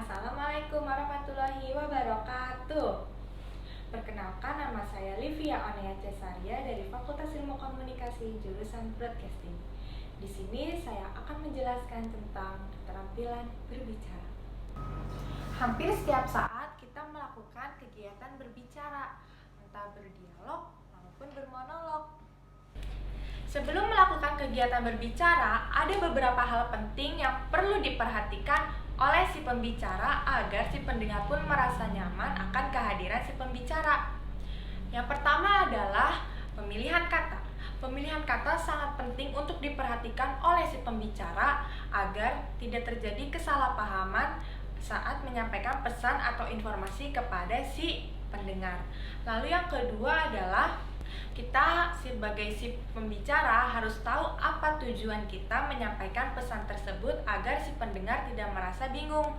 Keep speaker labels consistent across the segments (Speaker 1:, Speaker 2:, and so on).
Speaker 1: Assalamualaikum warahmatullahi wabarakatuh. Perkenalkan, nama saya Livia Onea Cesaria dari Fakultas Ilmu Komunikasi jurusan Broadcasting. Di sini saya akan menjelaskan tentang keterampilan berbicara. Hampir setiap saat kita melakukan kegiatan berbicara, entah berdialog maupun bermonolog. Sebelum melakukan kegiatan berbicara, ada beberapa hal penting yang perlu diperhatikan oleh si pembicara agar si pendengar pun merasa nyaman akan kehadiran si pembicara. Yang pertama adalah pemilihan kata. Pemilihan kata sangat penting untuk diperhatikan oleh si pembicara agar tidak terjadi kesalahpahaman saat menyampaikan pesan atau informasi kepada si pendengar. Lalu yang kedua adalah kita sebagai si pembicara harus tahu apa tujuan kita menyampaikan pesan tersebut agar si pendengar tidak merasa bingung.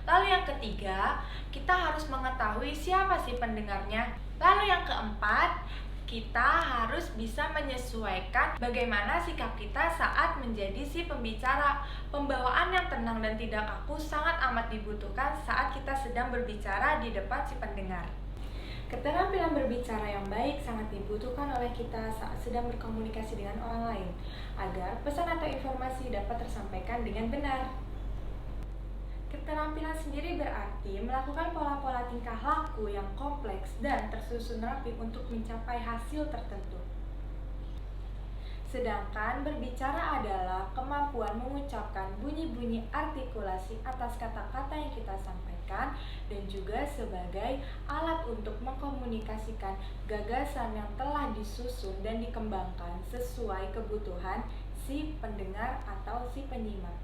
Speaker 1: Lalu yang ketiga, kita harus mengetahui siapa si pendengarnya. Lalu yang keempat, kita harus bisa menyesuaikan bagaimana sikap kita saat menjadi si pembicara. Pembawaan yang tenang dan tidak kaku sangat amat dibutuhkan saat kita sedang berbicara di depan si pendengar. Keterampilan berbicara yang baik sangat dibutuhkan oleh kita saat sedang berkomunikasi dengan orang lain, agar pesan atau informasi dapat tersampaikan dengan benar. Keterampilan sendiri berarti melakukan pola-pola tingkah laku yang kompleks dan tersusun rapi untuk mencapai hasil tertentu. Sedangkan berbicara adalah kemampuan mengucapkan bunyi-bunyi artikulasi atas kata-kata yang kita sampaikan dan juga sebagai alat untuk mengkomunikasikan gagasan yang telah disusun dan dikembangkan sesuai kebutuhan si pendengar atau si penyimak.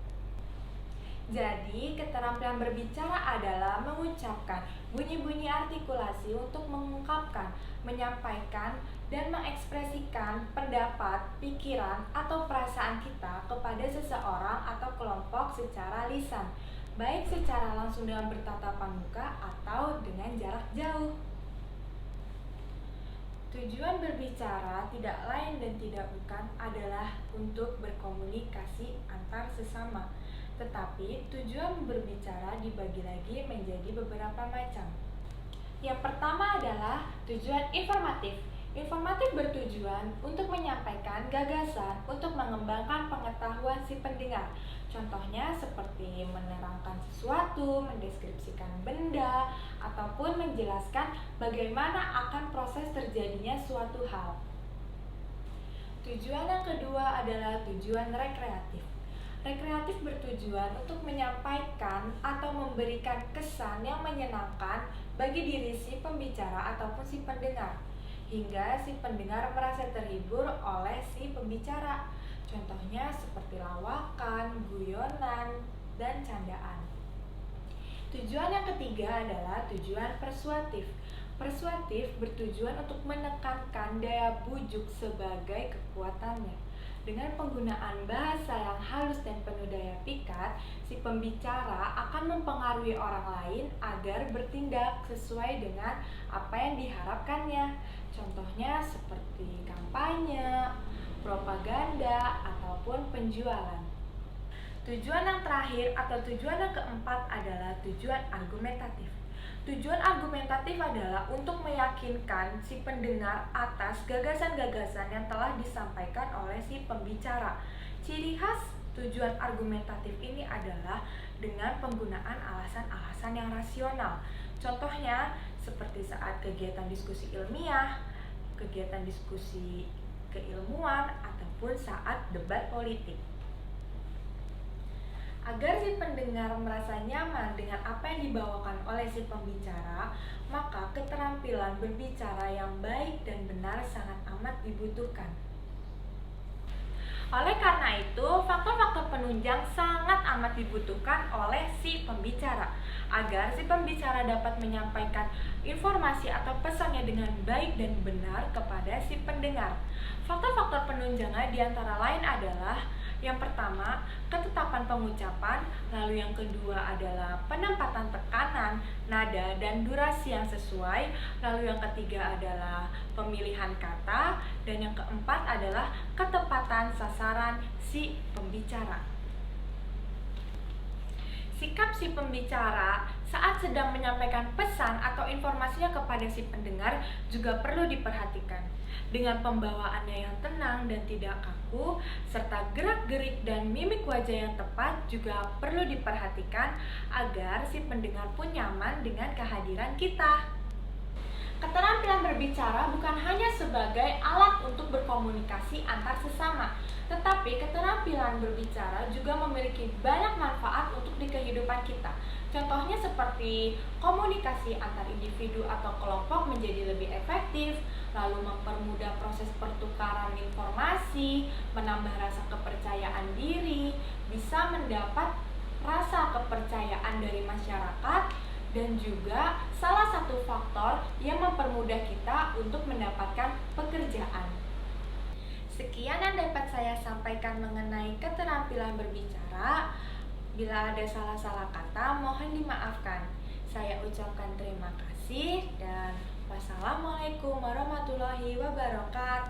Speaker 1: Jadi, keterampilan berbicara adalah mengucapkan bunyi-bunyi artikulasi untuk mengungkapkan, menyampaikan, dan mengekspresikan pendapat, pikiran, atau perasaan kita kepada seseorang atau kelompok secara lisan, baik secara langsung dengan bertatapan muka atau dengan jarak jauh. Tujuan berbicara tidak lain dan tidak bukan adalah untuk berkomunikasi antar sesama. Tetapi tujuan berbicara dibagi lagi menjadi beberapa macam. Yang pertama adalah tujuan informatif. Informatif bertujuan untuk menyampaikan gagasan untuk mengembangkan pengetahuan si pendengar. Contohnya seperti menerangkan sesuatu, mendeskripsikan benda, ataupun menjelaskan bagaimana akan proses terjadinya suatu hal. Tujuan yang kedua adalah tujuan rekreatif. Rekreatif bertujuan untuk menyampaikan atau memberikan kesan yang menyenangkan bagi diri si pembicara ataupun si pendengar, hingga si pendengar merasa terhibur oleh si pembicara. Contohnya seperti lawakan, guyonan, dan candaan. Tujuan yang ketiga adalah tujuan persuasif. Persuasif bertujuan untuk menekankan daya bujuk sebagai kekuatannya. Dengan penggunaan bahasa yang halus dan penuh daya pikat, si pembicara akan mempengaruhi orang lain agar bertindak sesuai dengan apa yang diharapkannya. Contohnya seperti kampanye, propaganda, ataupun penjualan. Tujuan yang terakhir atau tujuan yang keempat adalah tujuan argumentatif. Tujuan argumentatif adalah untuk meyakinkan si pendengar atas gagasan-gagasan yang telah disampaikan oleh si pembicara. Ciri khas tujuan argumentatif ini adalah dengan penggunaan alasan-alasan yang rasional. Contohnya seperti saat kegiatan diskusi ilmiah, kegiatan diskusi keilmuan, ataupun saat debat politik. Agar si pendengar merasa nyaman dengan apa yang dibawakan oleh si pembicara, maka keterampilan berbicara yang baik dan benar sangat amat dibutuhkan. Oleh karena itu, faktor-faktor penunjang sangat amat dibutuhkan oleh si pembicara agar si pembicara dapat menyampaikan informasi atau pesannya dengan baik dan benar kepada si pendengar. Faktor-faktor penunjangnya diantara lain adalah yang pertama, ketetapan pengucapan, lalu yang kedua adalah penempatan tekanan, nada, dan durasi yang sesuai, lalu yang ketiga adalah pemilihan kata, dan yang keempat adalah ketepatan sasaran si pembicara. Sikap si pembicara saat sedang menyampaikan pesan atau informasinya kepada si pendengar juga perlu diperhatikan. Dengan pembawaannya yang tenang dan tidak kaku, serta gerak-gerik dan mimik wajah yang tepat juga perlu diperhatikan agar si pendengar pun nyaman dengan kehadiran kita. Keterampilan berbicara bukan hanya sebagai alat untuk berkomunikasi antar sesama, tetapi keterampilan berbicara juga memiliki banyak manfaat untuk di kehidupan kita. Contohnya seperti komunikasi antar individu atau kelompok menjadi lebih efektif, lalu mempermudah proses pertukaran informasi, menambah rasa kepercayaan diri, bisa mendapat rasa kepercayaan dari masyarakat, dan juga salah satu faktor yang mempermudah kita untuk mendapatkan pekerjaan. Sekian yang dapat saya sampaikan mengenai keterampilan berbicara. Bila ada salah-salah kata, mohon dimaafkan. Saya ucapkan terima kasih dan wassalamualaikum warahmatullahi wabarakatuh.